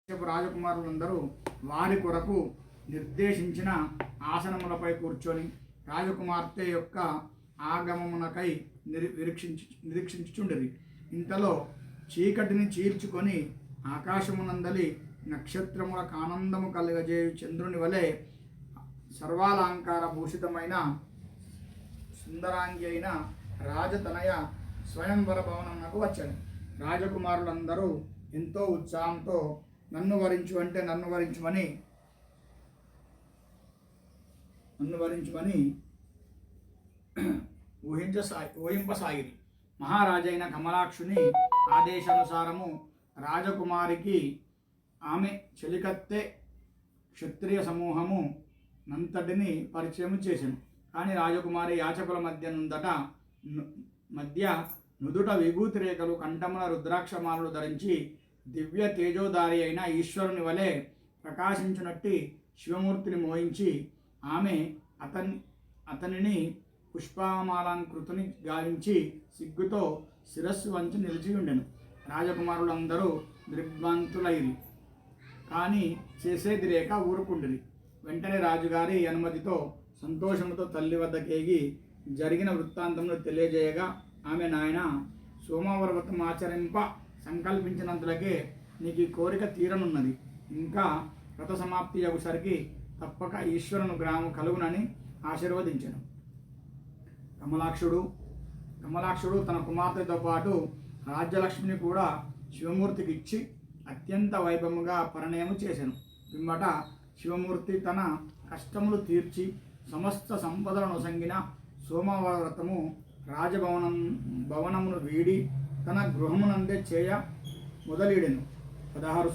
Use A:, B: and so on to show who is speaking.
A: రాజకుమారులందరూ వారి కొరకు నిర్దేశించిన ఆసనములపై కూర్చొని రాజకుమార్తె యొక్క ఆగమమునకై నిరీక్షించుచుండిరి. ఇంతలో చీకటిని చీల్చుకొని ఆకాశమునందలి నక్షత్రములకు ఆనందము కలుగజేయు చంద్రుని వలె సర్వాలంకార భూషితమైన సుందరాంగి అయిన రాజతనయ స్వయంవర భవనమునకు వచ్చాను. రాజకుమారులందరూ ఎంతో ఉత్సాహంతో నన్ను వరించు అంటే నన్ను వరించమని ఊహింపసాగిరి. మహారాజైన కమలాక్షుని ఆదేశానుసారము రాజకుమారికి ఆమె చెలికత్తె క్షత్రియ సమూహము నంతటిని పరిచయం చేశాను. కానీ రాజకుమారి యాచకుల మధ్య నుదుట విభూతి రేఖలు, కంఠముల రుద్రాక్షమాలను ధరించి దివ్య తేజోదారి అయిన ఈశ్వరుని వలె ప్రకాశించునట్టి శివమూర్తిని మోహించి ఆమె అతనిని పుష్పమాలంకృతుని గావించి సిగ్గుతో శిరస్సు వంచి నిలిచి ఉండెను. రాజకుమారులందరూ దిగ్భ్రాంతులైరి, కానీ చేసేది లేక ఊరుకుండిరి. వెంటనే రాజుగారి అనుమతితో సంతోషంతో తల్లి వద్దకేగి జరిగిన వృత్తాంతమును తెలియజేయగా ఆమె, నాయన, సోమవార వ్రతం ఆచరింప సంకల్పించినంతలకే నీకు ఈ కోరిక తీరనున్నది. ఇంకా వ్రత సమాప్తి అయ్యేసరికి తప్పక ఈశ్వరుని గ్రామం కలుగునని ఆశీర్వదించెను. కమలాక్షుడు తన కుమార్తెతో పాటు రాజ్యలక్ష్మిని కూడా శివమూర్తికి ఇచ్చి అత్యంత వైభవముగా పరిణయము చేశాను. పిమ్మట శివమూర్తి తన కష్టములు తీర్చి సమస్త సంపదలను సంగిన సోమవార వ్రతము భవనమును వీడి తన గృహమునందే చేయ మొదలెడెను. 16